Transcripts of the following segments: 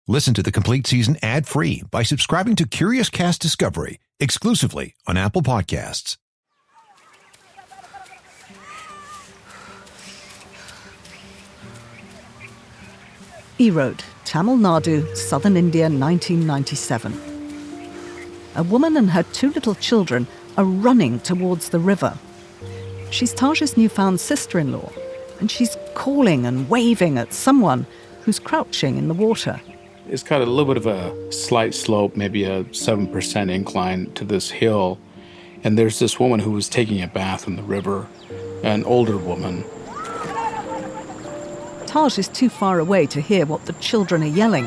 Listen to the complete season ad-free by subscribing to Curious Cast Discovery exclusively on Apple Podcasts. Erode, Tamil Nadu, southern India, 1997. A woman and her two little children are running towards the river. She's Taj's newfound sister-in-law, and she's calling and waving at someone who's crouching in the water. It's got a little bit of a slight slope, maybe a 7% incline to this hill. And there's this woman who was taking a bath in the river, an older woman. Taj is too far away to hear what the children are yelling.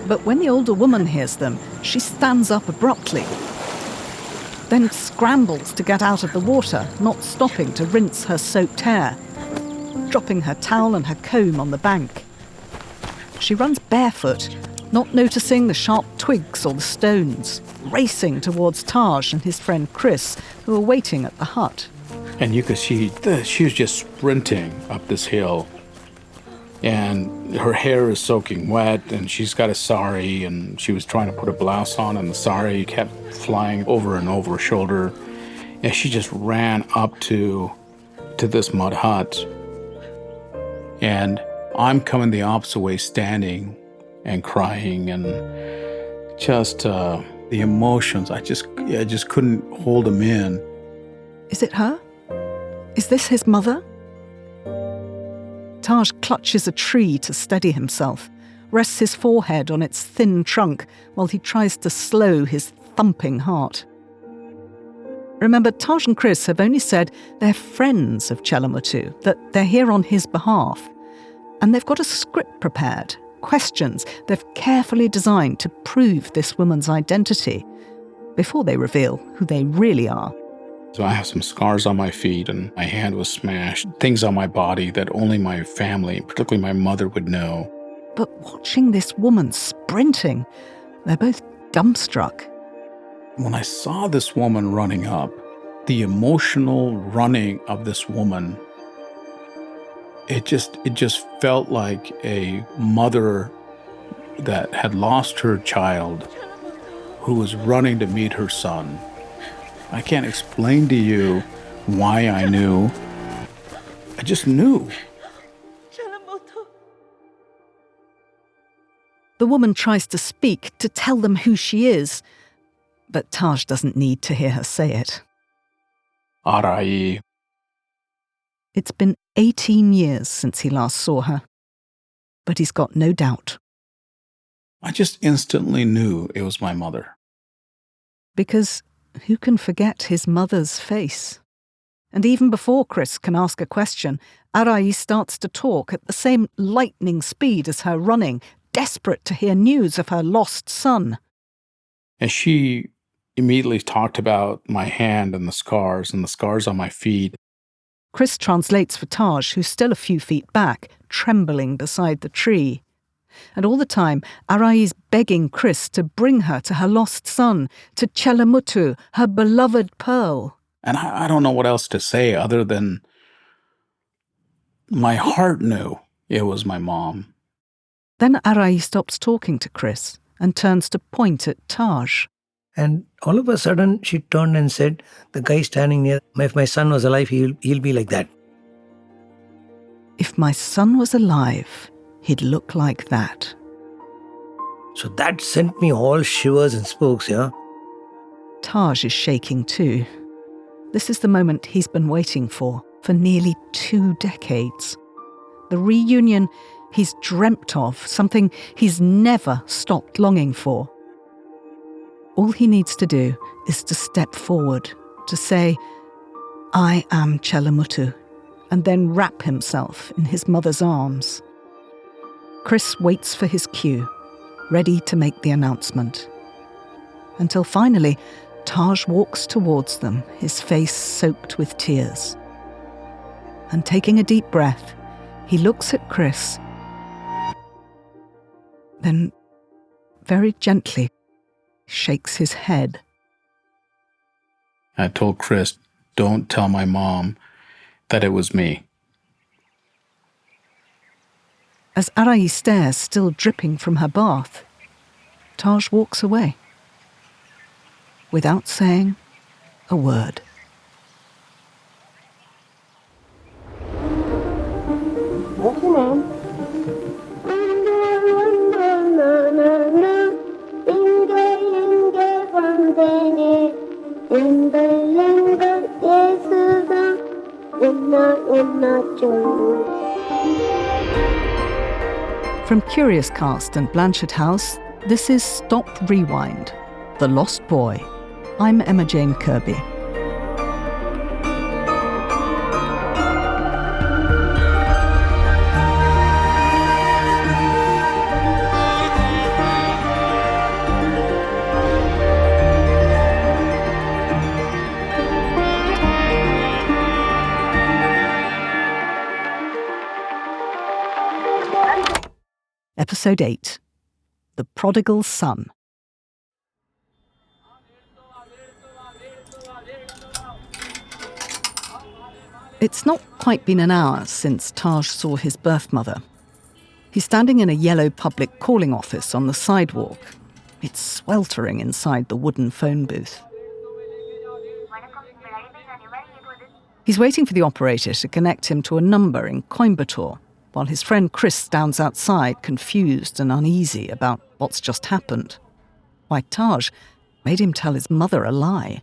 But when the older woman hears them, she stands up abruptly, then scrambles to get out of the water, not stopping to rinse her soaked hair, dropping her towel and her comb on the bank. She runs barefoot, not noticing the sharp twigs or the stones, racing towards Taj and his friend Chris, who are waiting at the hut. And you could see she was just sprinting up this hill. And her hair is soaking wet, and she's got a sari, and she was trying to put a blouse on, and the sari kept flying over and over her shoulder. And she just ran up to this mud hut. And I'm coming the opposite way, standing and crying, and just the emotions. I just couldn't hold them in. Is it her? Is this his mother? Taj clutches a tree to steady himself, rests his forehead on its thin trunk while he tries to slow his thumping heart. Remember, Taj and Chris have only said they're friends of Chellamuthu, that they're here on his behalf. And they've got a script prepared, questions they've carefully designed to prove this woman's identity before they reveal who they really are. So I have some scars on my feet, and my hand was smashed, things on my body that only my family, particularly my mother, would know. But watching this woman sprinting, they're both dumbstruck. When I saw this woman running up, the emotional running of this woman, it just felt like a mother that had lost her child who was running to meet her son. I can't explain to you why I knew. I just knew. The woman tries to speak, to tell them who she is, but Taj doesn't need to hear her say it. Arai. It's been 18 years since he last saw her, but he's got no doubt. I just instantly knew it was my mother. Because who can forget his mother's face? And even before Chris can ask a question, Arai starts to talk at the same lightning speed as her running, desperate to hear news of her lost son. And she immediately talked about my hand and the scars on my feet. Chris translates for Taj, who's still a few feet back, trembling beside the tree. And all the time, Arai is begging Chris to bring her to her lost son, to Chellamuthu, her beloved pearl. And I don't know what else to say other than my heart knew it was my mom. Then Arai stops talking to Chris and turns to point at Taj. And all of a sudden, she turned and said, the guy standing near, if my son was alive, he'll be like that. If my son was alive, he'd look like that. So that sent me all shivers and spokes, yeah? Taj is shaking too. This is the moment he's been waiting for nearly 2 decades. The reunion he's dreamt of, something he's never stopped longing for. All he needs to do is to step forward, to say, I am Chellamuthu, and then wrap himself in his mother's arms. Chris waits for his cue, ready to make the announcement. Until finally, Taj walks towards them, his face soaked with tears. And taking a deep breath, he looks at Chris, then very gently shakes his head. I told Chris, don't tell my mom that it was me. As Arai stares, still dripping from her bath, Taj walks away, without saying a word. What's your name? From Curious Cast and Blanchard House, this is Stop Rewind, The Lost Boy. I'm Emma Jane Kirby. Episode 8, The Prodigal Son. It's not quite been an hour since Taj saw his birth mother. He's standing in a yellow public calling office on the sidewalk. It's sweltering inside the wooden phone booth. He's waiting for the operator to connect him to a number in Coimbatore, while his friend Chris stands outside, confused and uneasy about what's just happened. Why Taj made him tell his mother a lie.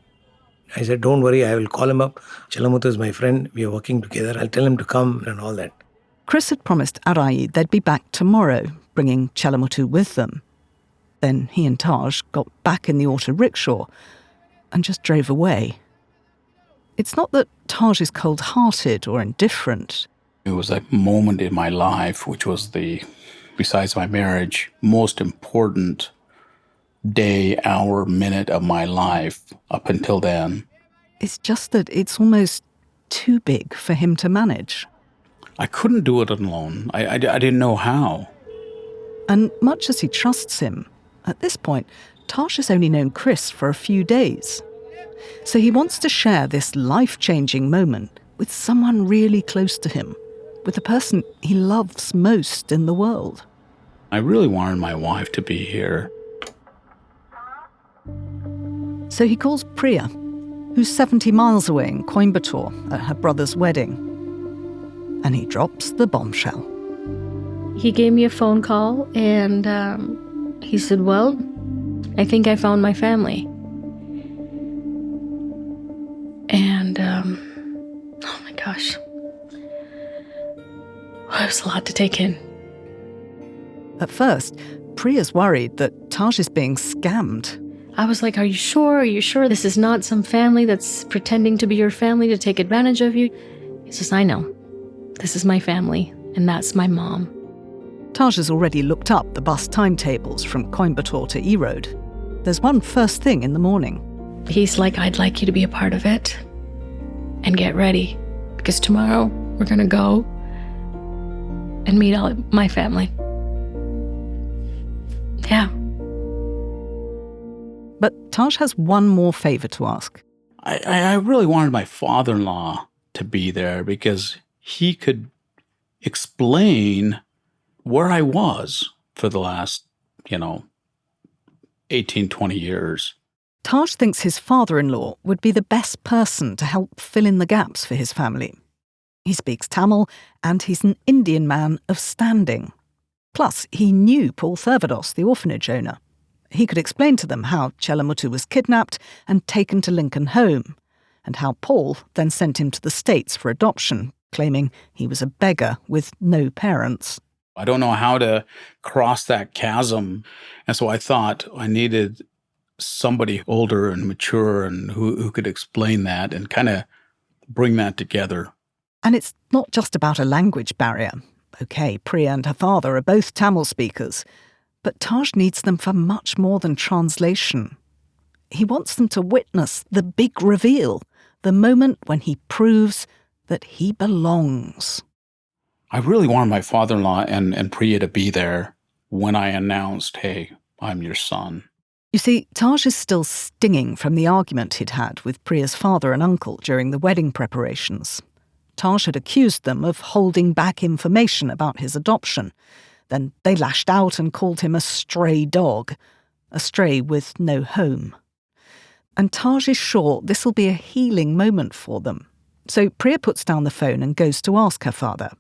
I said, don't worry, I will call him up. Chellamuthu is my friend. We are working together. I'll tell him to come and all that. Chris had promised Arai they'd be back tomorrow, bringing Chellamuthu with them. Then he and Taj got back in the auto rickshaw and just drove away. It's not that Taj is cold-hearted or indifferent. It was a moment in my life, which was besides my marriage, most important day, hour, minute of my life up until then. It's just that it's almost too big for him to manage. I couldn't do it alone. I didn't know how. And much as he trusts him, at this point, Taj has only known Chris for a few days. So he wants to share this life-changing moment with someone really close to him, with the person he loves most in the world. I really wanted my wife to be here. So he calls Priya, who's 70 miles away in Coimbatore at her brother's wedding. And he drops the bombshell. He gave me a phone call and he said, well, I think I found my family. And, oh my gosh. It was a lot to take in. At first, Priya's worried that Taj is being scammed. I was like, are you sure? Are you sure this is not some family that's pretending to be your family to take advantage of you? He says, I know. This is my family, and that's my mom. Taj has already looked up the bus timetables from Coimbatore to E-Road. There's one first thing in the morning. He's like, I'd like you to be a part of it. And get ready, because tomorrow we're going to go and meet all my family. Yeah. But Taj has one more favor to ask. I really wanted my father-in-law to be there because he could explain where I was for the last, 18, 20 years. Taj thinks his father-in-law would be the best person to help fill in the gaps for his family. He speaks Tamil, and he's an Indian man of standing. Plus, he knew Paul Thurvados, the orphanage owner. He could explain to them how Chellamuthu was kidnapped and taken to Lincoln Home, and how Paul then sent him to the States for adoption, claiming he was a beggar with no parents. I don't know how to cross that chasm, and so I thought I needed somebody older and mature and who could explain that and kind of bring that together. And it's not just about a language barrier. Okay, Priya and her father are both Tamil speakers, but Taj needs them for much more than translation. He wants them to witness the big reveal, the moment when he proves that he belongs. I really wanted my father-in-law and Priya to be there when I announced, hey, I'm your son. You see, Taj is still stinging from the argument he'd had with Priya's father and uncle during the wedding preparations. Taj had accused them of holding back information about his adoption. Then they lashed out and called him a stray dog, a stray with no home. And Taj is sure this will be a healing moment for them. So Priya puts down the phone and goes to ask her father,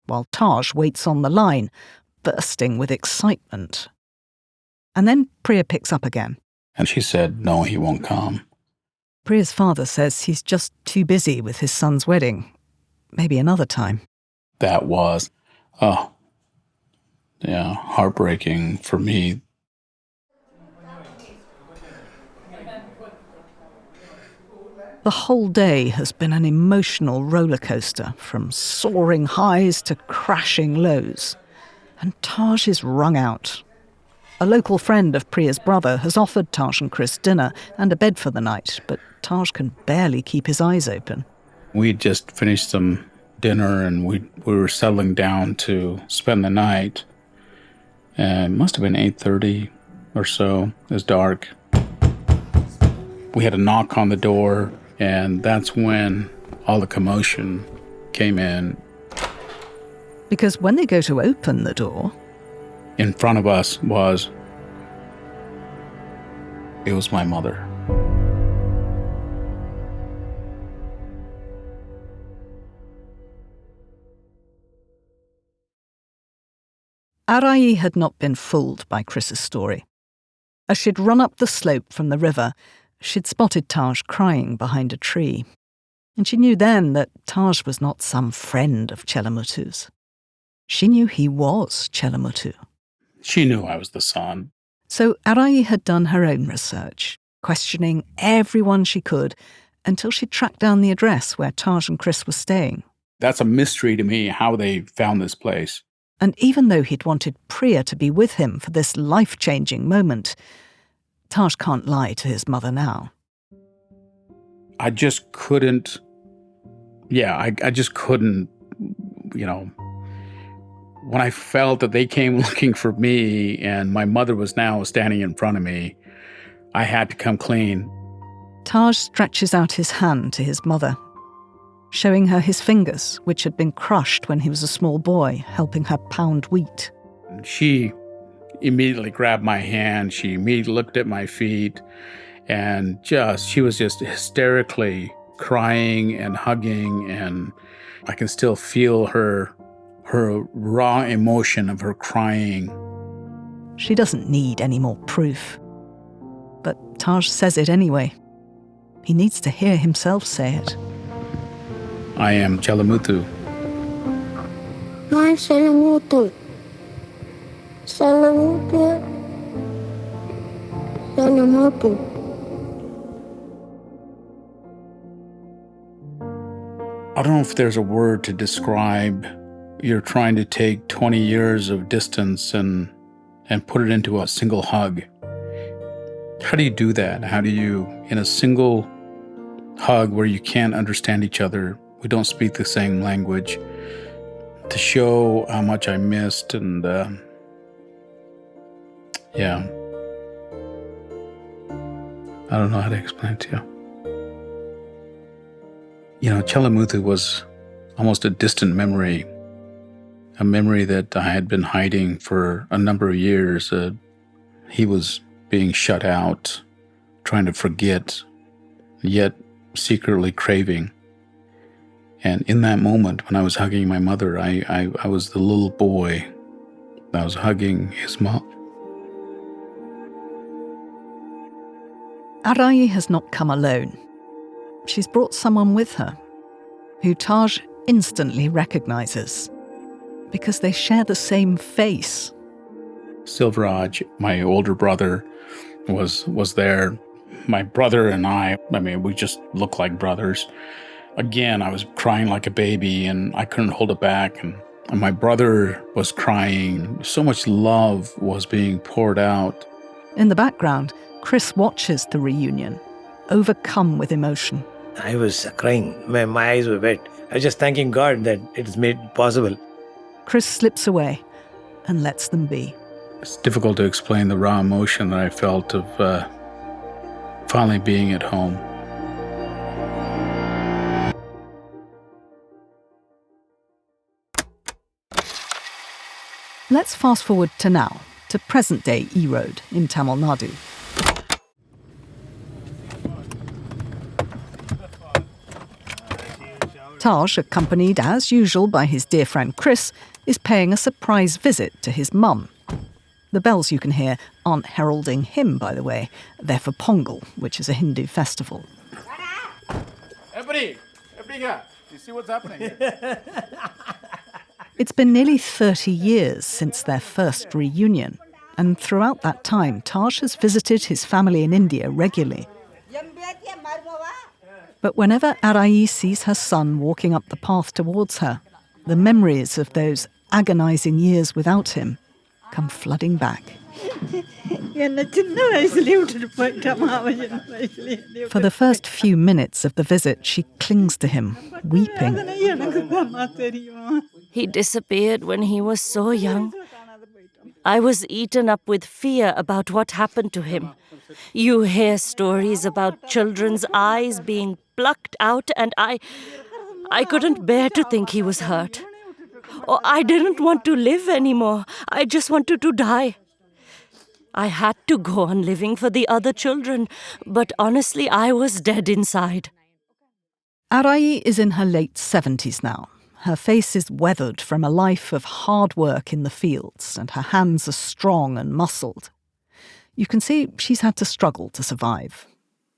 while Taj waits on the line, bursting with excitement. And then Priya picks up again. And she said, no, he won't come. Priya's father says he's just too busy with his son's wedding. Maybe another time. That was, heartbreaking for me. The whole day has been an emotional roller coaster, from soaring highs to crashing lows. And Taj is wrung out. A local friend of Priya's brother has offered Taj and Chris dinner and a bed for the night, but Taj can barely keep his eyes open. We'd just finished some dinner and we were settling down to spend the night. And it must have been 8:30 or so. It was dark. We had a knock on the door, and that's when all the commotion came in. Because when they go to open the door, in front of us was my mother. Arai had not been fooled by Chris's story. As she'd run up the slope from the river, she'd spotted Taj crying behind a tree. And she knew then that Taj was not some friend of Chellamuthu's. She knew he was Chellamuthu. She knew I was the son. So Arai had done her own research, questioning everyone she could, until she tracked down the address where Taj and Chris were staying. That's a mystery to me, how they found this place. And even though he'd wanted Priya to be with him for this life-changing moment, Taj can't lie to his mother now. I just couldn't, I just couldn't, when I felt that they came looking for me and my mother was now standing in front of me, I had to come clean. Taj stretches out his hand to his mother, showing her his fingers, which had been crushed when he was a small boy, helping her pound wheat. She immediately grabbed my hand. She immediately looked at my feet and she was just hysterically crying and hugging, and I can still feel her raw emotion of her crying. She doesn't need any more proof. But Taj says it anyway. He needs to hear himself say it. I am Chellamuthu. I'm Chellamuthu. Chellamuthu. Chellamuthu. I don't know if there's a word to describe. You're trying to take 20 years of distance and put it into a single hug. How do you do that? How do you, in a single hug where you can't understand each other, we don't speak the same language, to show how much I missed and, I don't know how to explain it to you. Chellamuthu was almost a distant memory, a memory that I had been hiding for a number of years. He was being shut out, trying to forget, yet secretly craving. And in that moment, when I was hugging my mother, I was the little boy that was hugging his mom. Arai has not come alone. She's brought someone with her, who Taj instantly recognizes, because they share the same face. Silveraj, my older brother, was there. My brother and I we just look like brothers. Again, I was crying like a baby and I couldn't hold it back. And my brother was crying. So much love was being poured out. In the background, Chris watches the reunion, overcome with emotion. I was crying. My eyes were wet. I was just thanking God that it has made it possible. Chris slips away and lets them be. It's difficult to explain the raw emotion that I felt of finally being at home. Let's fast forward to now, to present-day Erode in Tamil Nadu. Taj, accompanied as usual by his dear friend Chris, is paying a surprise visit to his mum. The bells you can hear aren't heralding him, by the way. They're for Pongal, which is a Hindu festival. Everybody, you see what's happening here? It's been nearly 30 years since their first reunion, and throughout that time, Taj has visited his family in India regularly. But whenever Arai sees her son walking up the path towards her, the memories of those agonizing years without him come flooding back. For the first few minutes of the visit, she clings to him, weeping. He disappeared when he was so young. I was eaten up with fear about what happened to him. You hear stories about children's eyes being plucked out, and I couldn't bear to think he was hurt. Oh, I didn't want to live anymore. I just wanted to die. I had to go on living for the other children, but honestly, I was dead inside. Arai is in her late 70s now. Her face is weathered from a life of hard work in the fields, and her hands are strong and muscled. You can see she's had to struggle to survive.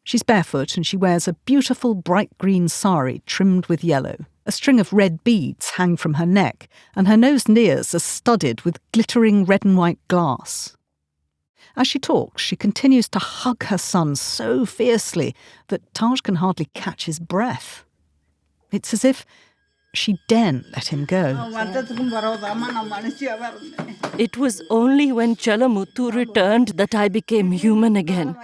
She's barefoot and she wears a beautiful bright green sari trimmed with yellow. A string of red beads hang from her neck, and her nose and ears are studded with glittering red and white glass. As she talks, she continues to hug her son so fiercely that Taj can hardly catch his breath. It's as if she daren't let him go. It was only when Chellamuthu returned that I became human again.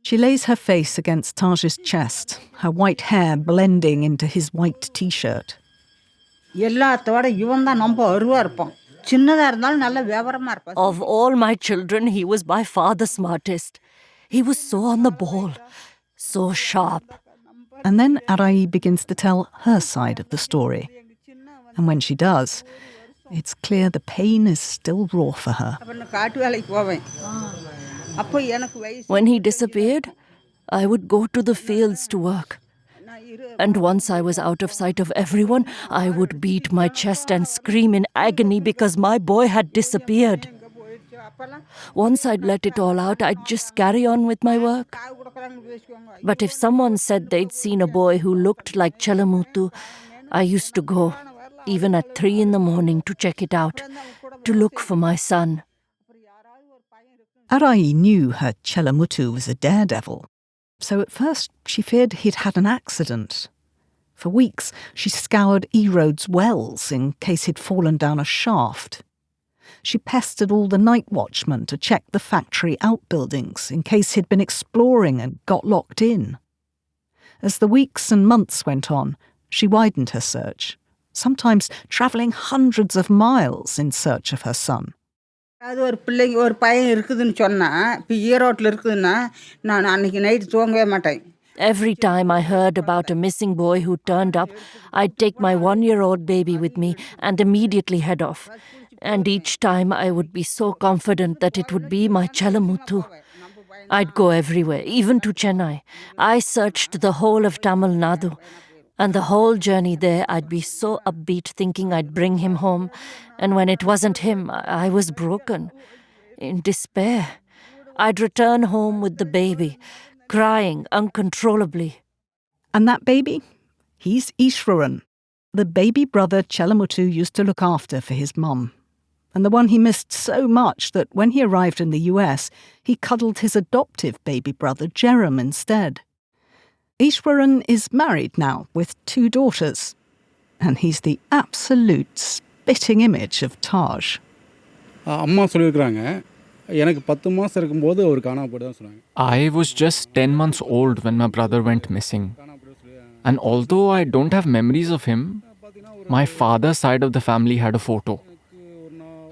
She lays her face against Taj's chest, her white hair blending into his white t-shirt. Of all my children, he was by far the smartest. He was so on the ball, so sharp. And then Arai begins to tell her side of the story. And when she does, it's clear the pain is still raw for her. When he disappeared, I would go to the fields to work. And once I was out of sight of everyone, I would beat my chest and scream in agony because my boy had disappeared. Once I'd let it all out, I'd just carry on with my work. But if someone said they'd seen a boy who looked like Chellamuthu, I used to go, even at 3 a.m, to check it out, to look for my son. Arai knew her Chellamuthu was a daredevil, so at first she feared he'd had an accident. For weeks, she scoured Erode's wells in case he'd fallen down a shaft. She pestered all the night watchmen to check the factory outbuildings in case he'd been exploring and got locked in. As the weeks and months went on, she widened her search, sometimes travelling hundreds of miles in search of her son. Every time I heard about a missing boy who turned up, I'd take my 1-year-old baby with me and immediately head off. And each time I would be so confident that it would be my Chellamuthu. I'd go everywhere, even to Chennai. I searched the whole of Tamil Nadu. And the whole journey there, I'd be so upbeat thinking I'd bring him home. And when it wasn't him, I was broken, in despair. I'd return home with the baby, crying uncontrollably. And that baby? He's Ishwaran, the baby brother Chellamuthu used to look after for his mum. And the one he missed so much that when he arrived in the US, he cuddled his adoptive baby brother Jerem instead. Ishwaran is married now with 2 daughters, and he's the absolute spitting image of Taj. I was just 10 months old when my brother went missing. And although I don't have memories of him, my father's side of the family had a photo.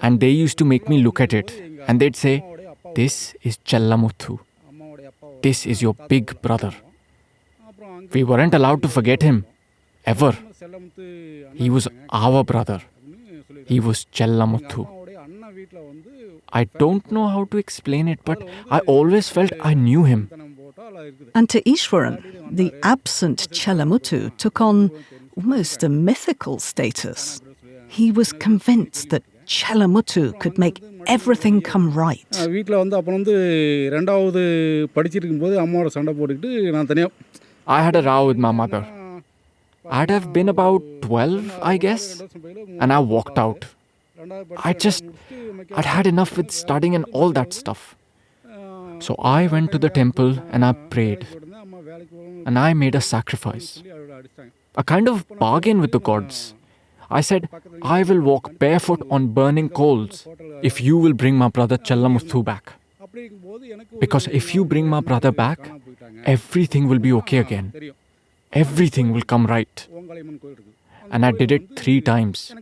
And they used to make me look at it, and they'd say, "This is Chellamuthu. This is your big brother." We weren't allowed to forget him, ever. He was our brother. He was Chellamuthu. I don't know how to explain it, but I always felt I knew him. And to Ishwaran, the absent Chellamuthu took on almost a mythical status. He was convinced that Chellamuthu could make everything come right. I had a row with my mother. I'd have been about 12, I guess, and I walked out. I'd had enough with studying and all that stuff. So I went to the temple and I prayed. And I made a sacrifice. A kind of bargain with the gods. I said, I will walk barefoot on burning coals if you will bring my brother Chellamuthu back. Because if you bring my brother back, everything will be okay again. Everything will come right. And I did it 3 times.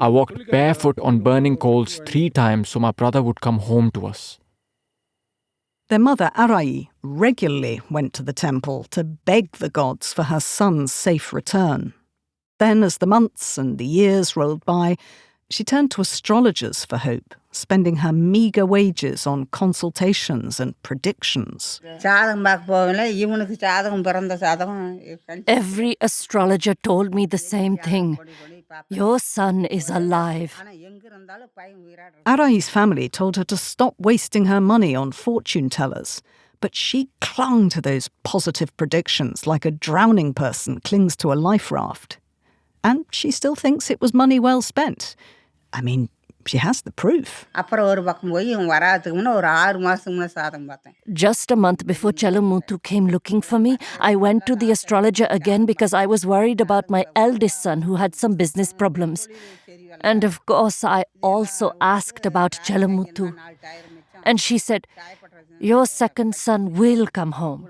I walked barefoot on burning coals 3 times so my brother would come home to us. Their mother, Arai, regularly went to the temple to beg the gods for her son's safe return. Then, as the months and the years rolled by, she turned to astrologers for hope, spending her meagre wages on consultations and predictions. Every astrologer told me the same thing. Your son is alive. Arai's family told her to stop wasting her money on fortune tellers, but she clung to those positive predictions like a drowning person clings to a life raft. And she still thinks it was money well spent. I mean, she has the proof. Just a month before Chellamuthu came looking for me, I went to the astrologer again because I was worried about my eldest son who had some business problems. And of course, I also asked about Chellamuthu. And she said, your second son will come home,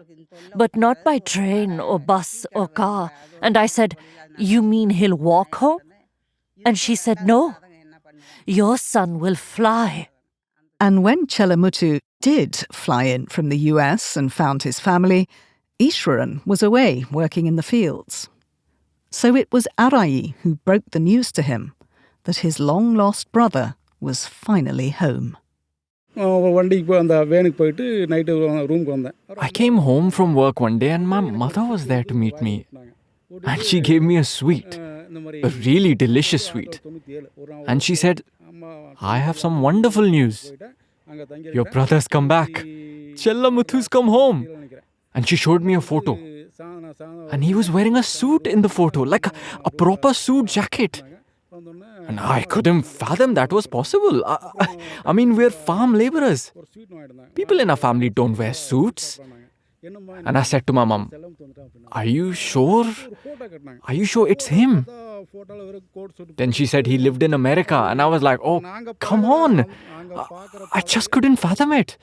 but not by train or bus or car. And I said, you mean he'll walk home? And she said, no. Your son will fly. And when Chellamuthu did fly in from the US and found his family, Ishwaran was away working in the fields. So it was Arai who broke the news to him that his long-lost brother was finally home. I came home from work one day and my mother was there to meet me. And she gave me a sweet, a really delicious sweet. And she said, I have some wonderful news. Your brother's come back. Chellamuthu's come home. And she showed me a photo. And he was wearing a suit in the photo, like a proper suit jacket. And I couldn't fathom that was possible. I mean, we're farm laborers. People in our family don't wear suits. And I said to my mom, Are you sure? Are you sure it's him? Then she said he lived in America. And I was like, oh, come on. I just couldn't fathom it.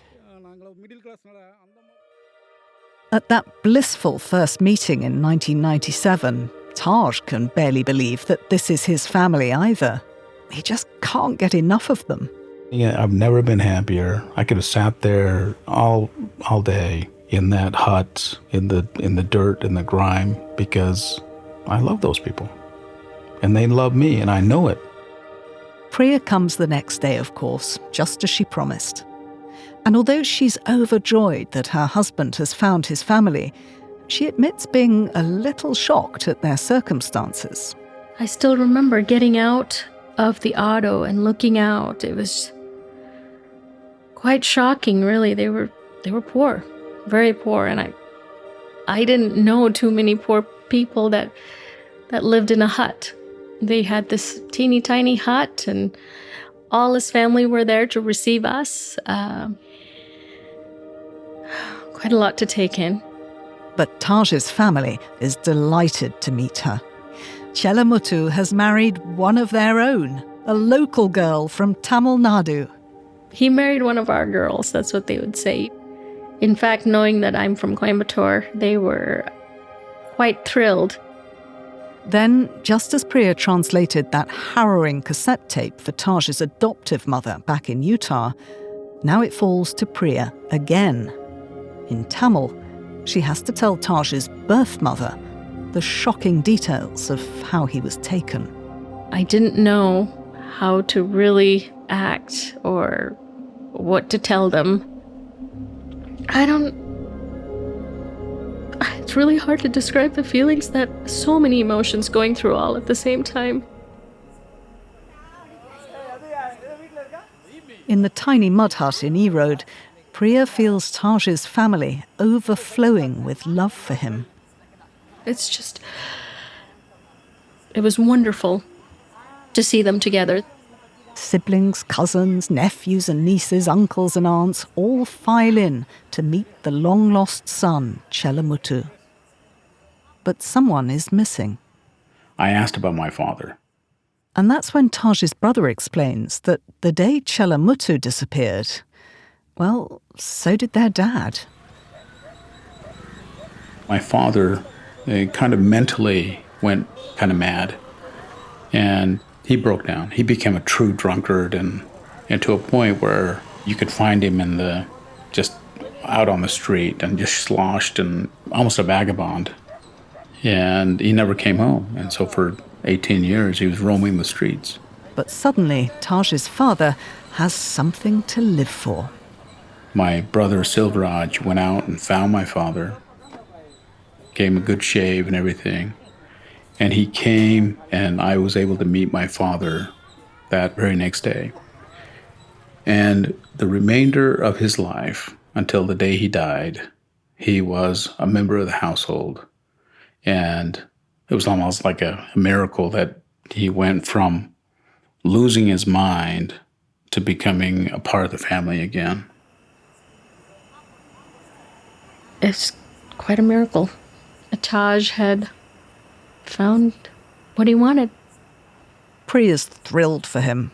At that blissful first meeting in 1997, Taj can barely believe that this is his family either. He just can't get enough of them. Yeah, I've never been happier. I could have sat there all day in that hut, in the dirt, in the grime, because I love those people. And they love me, and I know it. Priya comes the next day, of course, just as she promised. And although she's overjoyed that her husband has found his family, she admits being a little shocked at their circumstances. I still remember getting out of the auto and looking out. It was quite shocking, really. They were poor, very poor, and I didn't know too many poor people that lived in a hut. They had this teeny tiny hut, and all his family were there to receive us. Quite a lot to take in. But Taj's family is delighted to meet her. Chellamuthu has married one of their own, a local girl from Tamil Nadu. He married one of our girls, that's what they would say. In fact, knowing that I'm from Coimbatore, they were quite thrilled. Then, just as Priya translated that harrowing cassette tape for Taj's adoptive mother back in Utah, now it falls to Priya again. In Tamil, she has to tell Taj's birth mother the shocking details of how he was taken. I didn't know how to really act or what to tell them. It's really hard to describe the feelings, that so many emotions going through all at the same time. In the tiny mud hut in E Road, Priya feels Taj's family overflowing with love for him. It was wonderful to see them together. Siblings, cousins, nephews and nieces, uncles and aunts all file in to meet the long-lost son, Chellamuthu. But someone is missing. I asked about my father. And that's when Taj's brother explains that the day Chellamuthu disappeared, well, so did their dad. My father kind of mentally went kind of mad, and he broke down. He became a true drunkard, and to a point where you could find him just out on the street and just sloshed and almost a vagabond. And he never came home. And so for 18 years, he was roaming the streets. But suddenly, Taj's father has something to live for. My brother Silveraj went out and found my father, gave him a good shave and everything. And he came, and I was able to meet my father that very next day. And the remainder of his life, until the day he died, he was a member of the household. And it was almost like a miracle that he went from losing his mind to becoming a part of the family again. It's quite a miracle. Taj had found what he wanted. Priya's thrilled for him,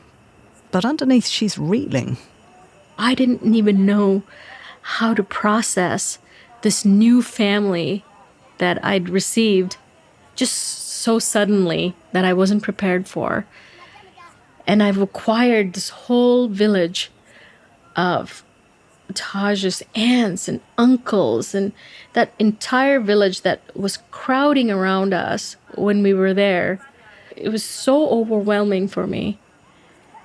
but underneath she's reeling. I didn't even know how to process this new family that I'd received just so suddenly that I wasn't prepared for. And I've acquired this whole village of Taj's aunts and uncles, and that entire village that was crowding around us when we were there. It was so overwhelming for me.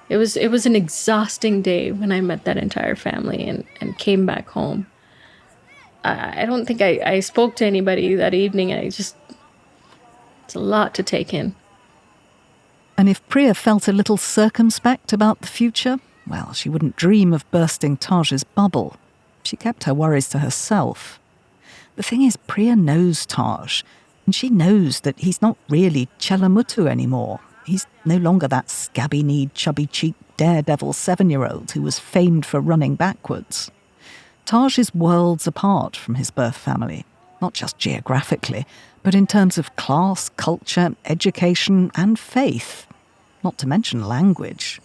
It was an exhausting day when I met that entire family and came back home. I don't think I spoke to anybody that evening. It's a lot to take in. And if Priya felt a little circumspect about the future, well, she wouldn't dream of bursting Taj's bubble. She kept her worries to herself. The thing is, Priya knows Taj, and she knows that he's not really Chellamuthu anymore. He's no longer that scabby-kneed, chubby-cheeked daredevil 7-year-old who was famed for running backwards. Taj is worlds apart from his birth family, not just geographically, but in terms of class, culture, education, and faith. Not to mention language,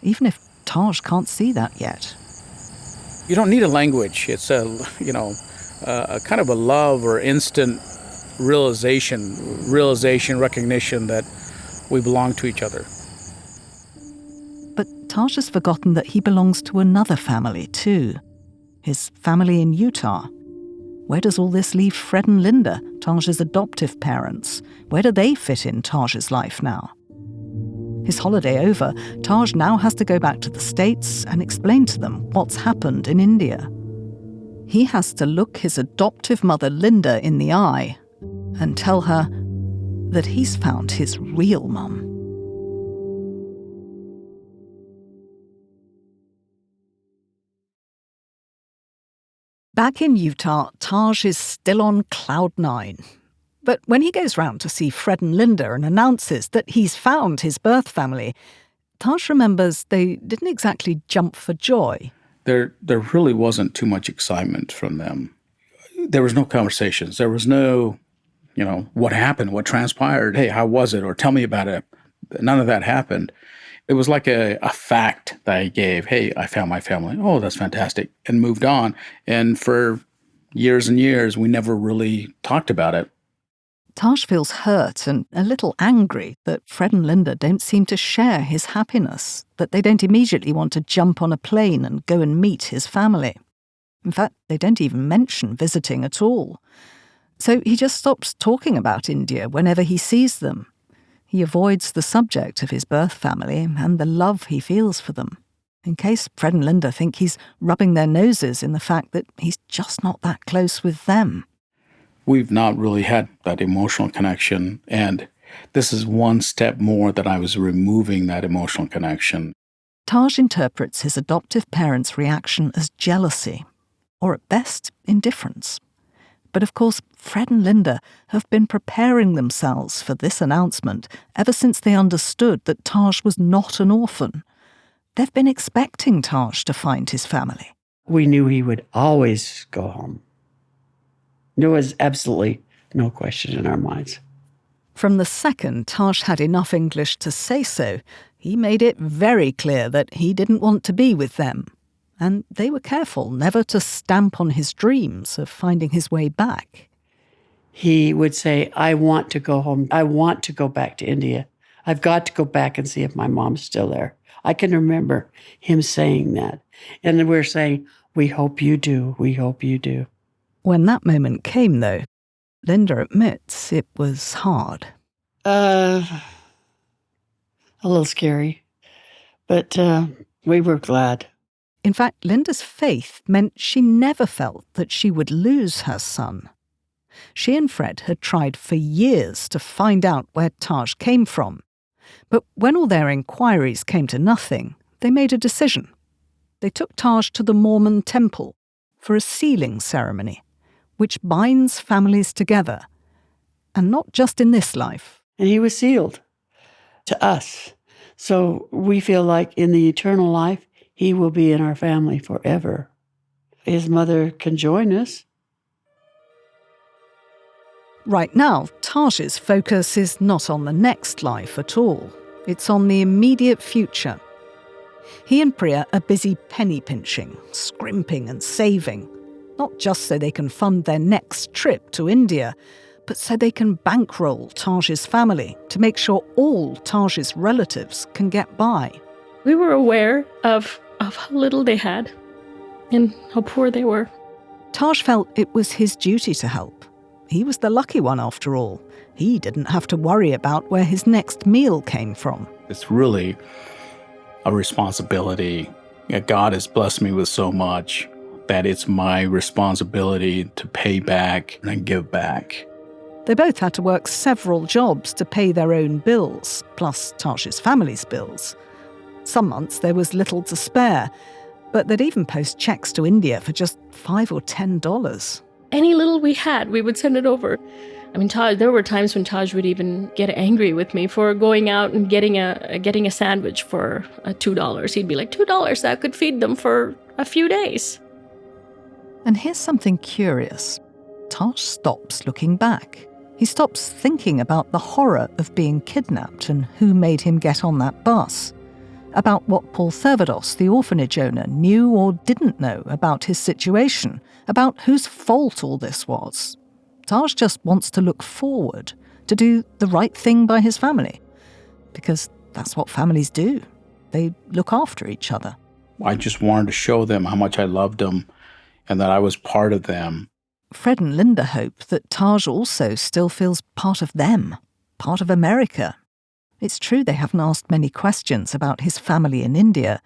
even if Taj can't see that yet. You don't need a language. It's a kind of a love or instant realization, recognition that we belong to each other. But Taj has forgotten that he belongs to another family too. His family in Utah. Where does all this leave Fred and Linda, Taj's adoptive parents? Where do they fit in Taj's life now? His holiday over, Taj now has to go back to the States and explain to them what's happened in India. He has to look his adoptive mother Linda in the eye and tell her that he's found his real mum. Back in Utah, Taj is still on cloud 9. But when he goes round to see Fred and Linda and announces that he's found his birth family, Taj remembers they didn't exactly jump for joy. There really wasn't too much excitement from them. There was no conversations. There was no, what happened, what transpired, hey, how was it, or tell me about it. None of that happened. It was like a fact that I gave, hey, I found my family. Oh, that's fantastic, and moved on. And for years and years, we never really talked about it. Taj feels hurt and a little angry that Fred and Linda don't seem to share his happiness, that they don't immediately want to jump on a plane and go and meet his family. In fact, they don't even mention visiting at all. So he just stops talking about India whenever he sees them. He avoids the subject of his birth family and the love he feels for them, in case Fred and Linda think he's rubbing their noses in the fact that he's just not that close with them. We've not really had that emotional connection, and this is one step more that I was removing that emotional connection. Taj interprets his adoptive parents' reaction as jealousy, or at best, indifference. But of course, Fred and Linda have been preparing themselves for this announcement ever since they understood that Taj was not an orphan. They've been expecting Taj to find his family. We knew he would always go home. There was absolutely no question in our minds. From the second Taj had enough English to say so, he made it very clear that he didn't want to be with them. And they were careful never to stamp on his dreams of finding his way back. He would say, I want to go home. I want to go back to India. I've got to go back and see if my mom's still there. I can remember him saying that. And we're saying, we hope you do. We hope you do. When that moment came, though, Linda admits it was hard. A little scary. But we were glad. In fact, Linda's faith meant she never felt that she would lose her son. She and Fred had tried for years to find out where Taj came from. But when all their inquiries came to nothing, they made a decision. They took Taj to the Mormon temple for a sealing ceremony, which binds families together. And not just in this life. And he was sealed to us. So we feel like in the eternal life, he will be in our family forever. His mother can join us. Right now, Taj's focus is not on the next life at all. It's on the immediate future. He and Priya are busy penny pinching, scrimping and saving, not just so they can fund their next trip to India, but so they can bankroll Taj's family to make sure all Taj's relatives can get by. We were aware of how little they had and how poor they were. Taj felt it was his duty to help. He was the lucky one after all. He didn't have to worry about where his next meal came from. It's really a responsibility. God has blessed me with so much that it's my responsibility to pay back and give back. They both had to work several jobs to pay their own bills, plus Taj's family's bills. Some months there was little to spare, but they'd even post checks to India for just $5 or $10. Any little we had, we would send it over. I mean, there were times when Taj would even get angry with me for going out and getting a sandwich for $2. He'd be like, $2, that could feed them for a few days. And here's something curious. Taj stops looking back. He stops thinking about the horror of being kidnapped and who made him get on that bus, about what Paul Thurvados, the orphanage owner, knew or didn't know about his situation, about whose fault all this was. Taj just wants to look forward, to do the right thing by his family, because that's what families do. They look after each other. I just wanted to show them how much I loved them and that I was part of them. Fred and Linda hope that Taj also still feels part of them, part of America. It's true they haven't asked many questions about his family in India,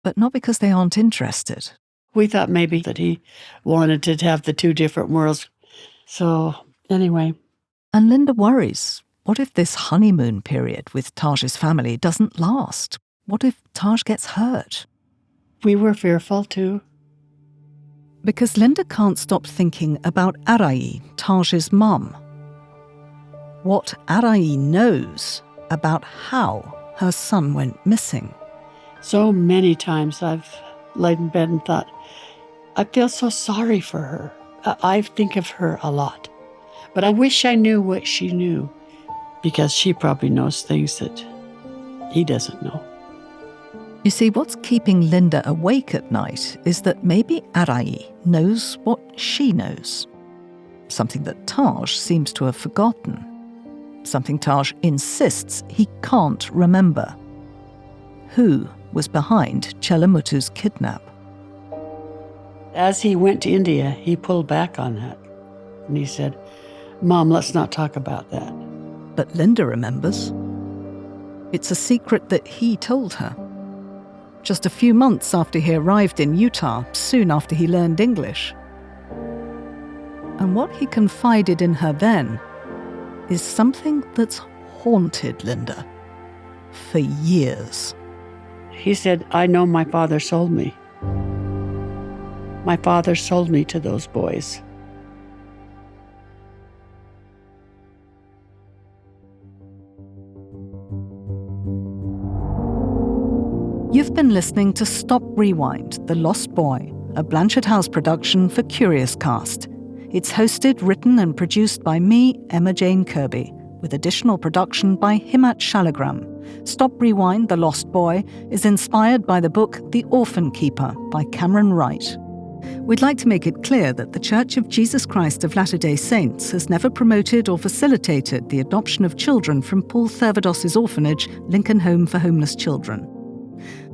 but not because they aren't interested. We thought maybe that he wanted to have the two different worlds. So, anyway. And Linda worries. What if this honeymoon period with Taj's family doesn't last? What if Taj gets hurt? We were fearful too. Because Linda can't stop thinking about Arai, Taj's mum. What Arai knows about how her son went missing. So many times I've laid in bed and thought, I feel so sorry for her. I think of her a lot. But I wish I knew what she knew, because she probably knows things that he doesn't know. You see, what's keeping Linda awake at night is that maybe Arai knows what she knows. Something that Taj seems to have forgotten. Something Taj insists he can't remember. Who was behind Chellamuthu's kidnap? As he went to India, he pulled back on that. And he said, Mom, let's not talk about that. But Linda remembers. It's a secret that he told her. Just a few months after he arrived in Utah, soon after he learned English. And what he confided in her then is something that's haunted Linda for years. He said, I know my father sold me. My father sold me to those boys. You've been listening to Stop Rewind, The Lost Boy, a Blanchard House production for Curious Cast. It's hosted, written and produced by me, Emma Jane Kirby, with additional production by Himat Shalagram. Stop Rewind, The Lost Boy is inspired by the book The Orphan Keeper by Cameron Wright. We'd like to make it clear that the Church of Jesus Christ of Latter-day Saints has never promoted or facilitated the adoption of children from Paul Thervados' orphanage, Lincoln Home for Homeless Children.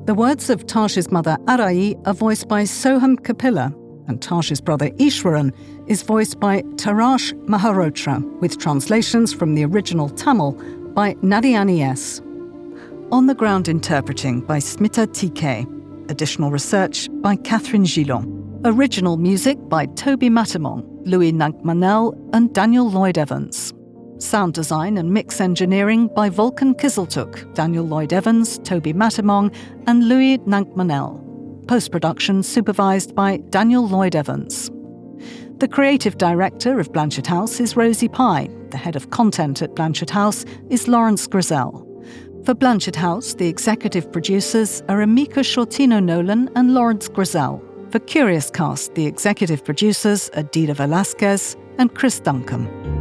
The words of Taj's mother Arai are voiced by Soham Kapila, and Taj's brother Ishwaran is voiced by Tarash Maharotra, with translations from the original Tamil by Nadiani S. On the ground interpreting by Smita TK. Additional research by Catherine Gillon. Original music by Toby Matamong, Louis Nankmanel and Daniel Lloyd Evans. Sound design and mix engineering by Volkan Kizeltuk, Daniel Lloyd Evans, Toby Matamong and Louis Nankmanel. Post-production supervised by Daniel Lloyd Evans. The creative director of Blanchard House is Rosie Pye. The head of content at Blanchard House is Lawrence Grizel. For Blanchard House, the executive producers are Amika Shortino-Nolan and Lawrence Grizel. For Curious Cast, the executive producers are Dida Velasquez and Chris Duncombe.